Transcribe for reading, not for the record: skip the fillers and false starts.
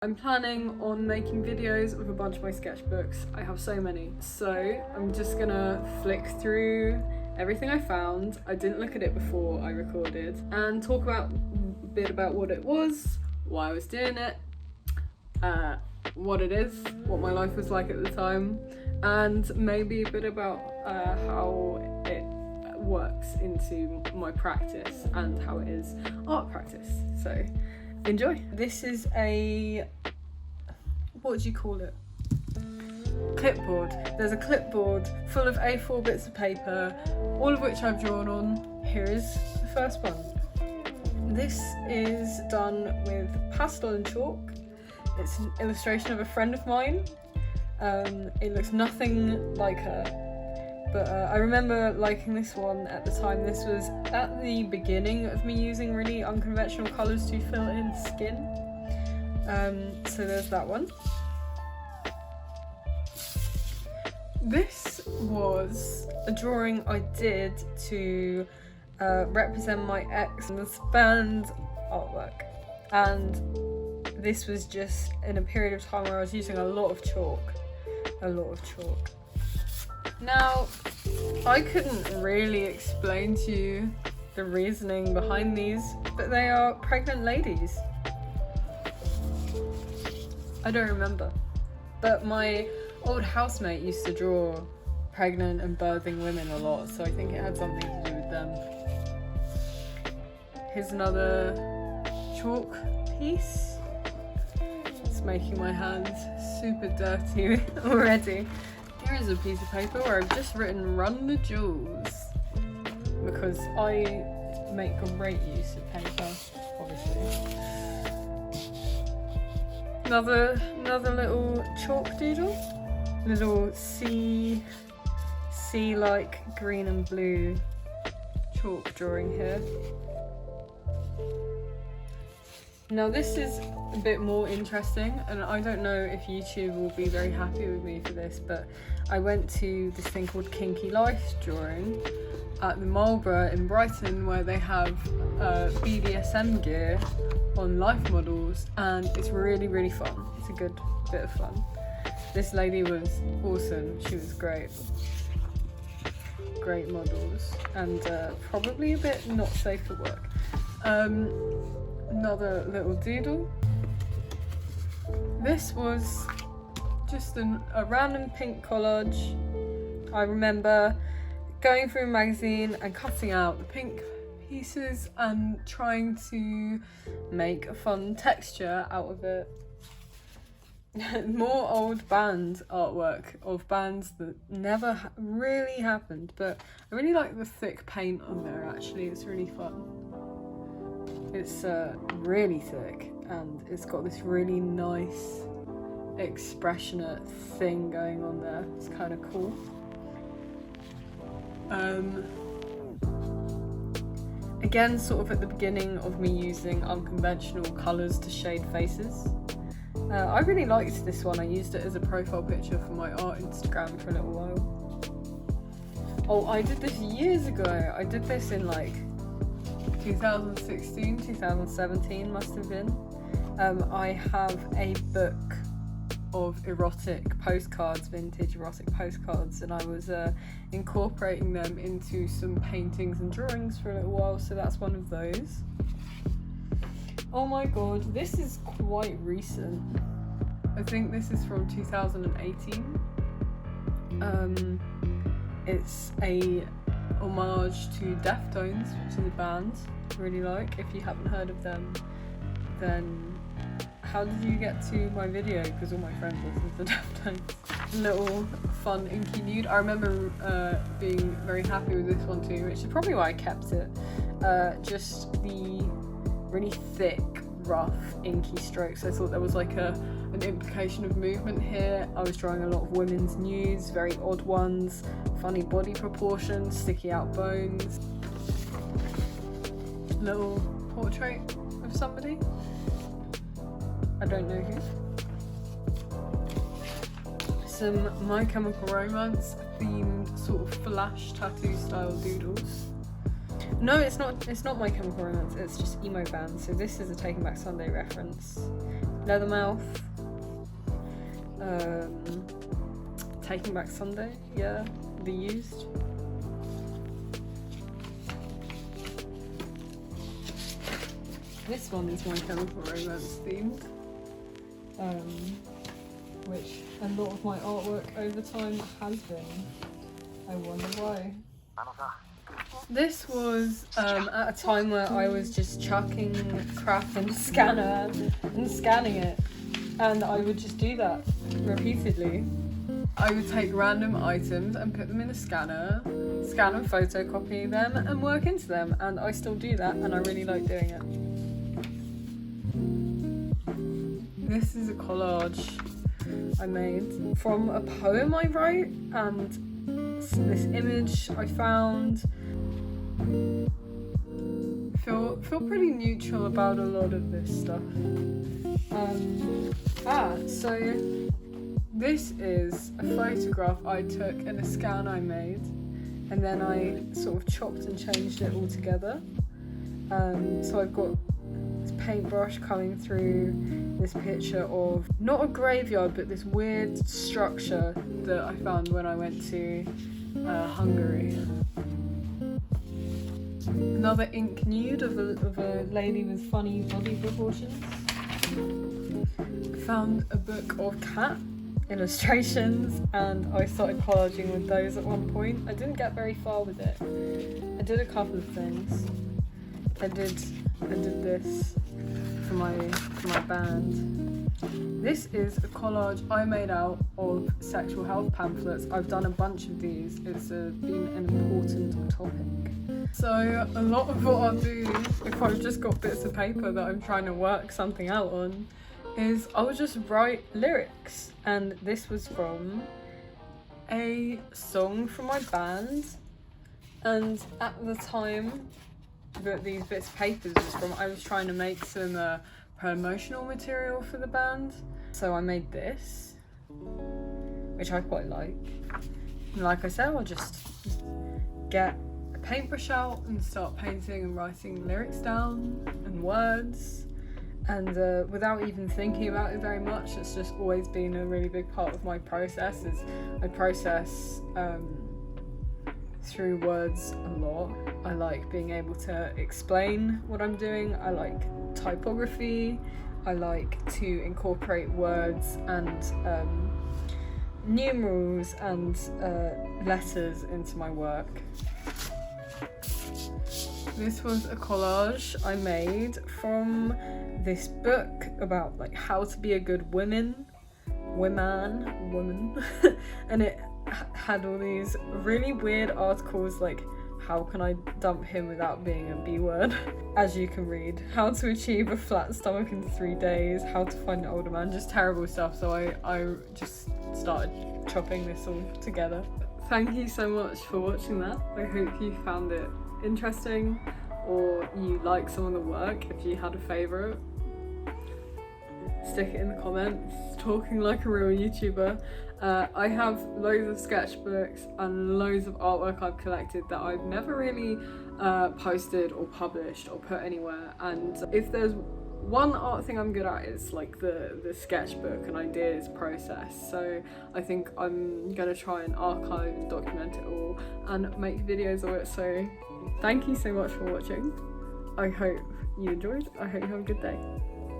I'm planning on making videos of a bunch of my sketchbooks. I have so many. So I'm just gonna flick through everything I found. I didn't look at it before I recorded, and talk about a bit about what it was, why I was doing it, what it is, what my life was like at the time, and maybe a bit about how it works into my practice and how it is art practice. So enjoy. This is a, what do you call it? Clipboard. There's a clipboard full of A4 bits of paper, all of which I've drawn on. Here is the first one. This is done with pastel and chalk. It's an illustration of a friend of mine. It looks nothing like her. But I remember liking this one at the time. This was at the beginning of me using really unconventional colours to fill in skin. So there's that one. This was a drawing I did to represent my ex in this band artwork. And this was just in a period of time where I was using a lot of chalk. Now, I couldn't really explain to you the reasoning behind these, but they are pregnant ladies. I don't remember, but my old housemate used to draw pregnant and birthing women a lot, so I think it had something to do with them. Here's another chalk piece. It's making my hands super dirty already. Here is a piece of paper where I've just written "Run the Jewels" because I make great use of paper, obviously. Another little chalk doodle, little sea-like green and blue chalk drawing here. Now this is a bit more interesting, and I don't know if YouTube will be very happy with me for this, but I went to this thing called Kinky Life Drawing at the Marlborough in Brighton, where they have BDSM gear on life models, and it's really, really fun. It's a good bit of fun. This lady was awesome. She was great. Great models, and probably a bit not safe for work. Another little doodle. This was just a random pink collage. I remember going through a magazine and cutting out the pink pieces and trying to make a fun texture out of it. More old band artwork of bands that never really happened, but I really like the thick paint on there actually. It's really fun. It's really thick, and it's got this really nice expressionate thing going on there. It's kind of cool. Again, sort of at the beginning of me using unconventional colours to shade faces. I really liked this one. I used it as a profile picture for my art Instagram for a little while. Oh, I did this years ago. I did this in like 2016, 2017 must have been. I have a book of erotic postcards, vintage erotic postcards, and I was incorporating them into some paintings and drawings for a little while, so that's one of those. Oh my god, this is quite recent. I think this is from 2018. It's a homage to Deftones, which is a band I really like. If you haven't heard of them, then how did you get to my video? Because all my friends listen to Deftones. Little fun inky nude. I remember being very happy with this one too, which is probably why I kept it. Just the really thick, rough, inky strokes. I thought there was like an implication of movement here. I was drawing a lot of women's nudes, very odd ones, funny body proportions, sticky out bones. Little portrait of somebody. I don't know who. Some My Chemical Romance themed sort of flash tattoo style doodles. No, it's not My Chemical Romance, it's just emo band. So this is a Taking Back Sunday reference. Leathermouth. Taking Back Sunday, yeah, The Used. This one is My Chemical Romance themed, which a lot of my artwork over time has been. I wonder why. This was at a time where I was just chucking crap in the scanner and scanning it, and I would just do that repeatedly. I would take random items and put them in a scanner, scan and photocopy them and work into them, and I still do that and I really like doing it. This is a collage I made from a poem I wrote and this image I found. Feel pretty neutral about a lot of this stuff. So this is a photograph I took in a scan I made, and then I sort of chopped and changed it all together. So I've got this paintbrush coming through this picture of not a graveyard but this weird structure that I found when I went to Hungary. Another ink nude of a lady with funny body proportions. Found a book of cat illustrations and I started collaging with those at one point. I didn't get very far with it. I did a couple of things. I did this for my band. This is a collage I made out of sexual health pamphlets. I've done a bunch of these. It's been an important topic. So a lot of what I'll do if I've just got bits of paper that I'm trying to work something out on is I'll just write lyrics, and this was from a song from my band, and at the time that these bits of papers was from, I was trying to make some promotional material for the band, so I made this, which I quite like. And like I said, I'll just get a paintbrush out and start painting and writing lyrics down and words, and without even thinking about it very much, it's just always been a really big part of my process. Is I process through words a lot. I like being able to explain what I'm doing. I like typography. I like to incorporate words and numerals and letters into my work. This was a collage I made from this book about like how to be a good woman, and it had all these really weird articles like how can I dump him without being a B word, as you can read, how to achieve a flat stomach in 3 days, how to find an older man, just terrible stuff. So I just started chopping this all together. Thank you so much for watching that. I hope you found it interesting or you like some of the work. If you had a favourite, stick it in the comments. Talking like a real YouTuber. I have loads of sketchbooks and loads of artwork I've collected that I've never really posted or published or put anywhere, and if there's one art thing I'm good at, it's like the sketchbook and ideas process. So I think I'm gonna try and archive and document it all and make videos of it. So thank you so much for watching. I hope you enjoyed. I hope you have a good day.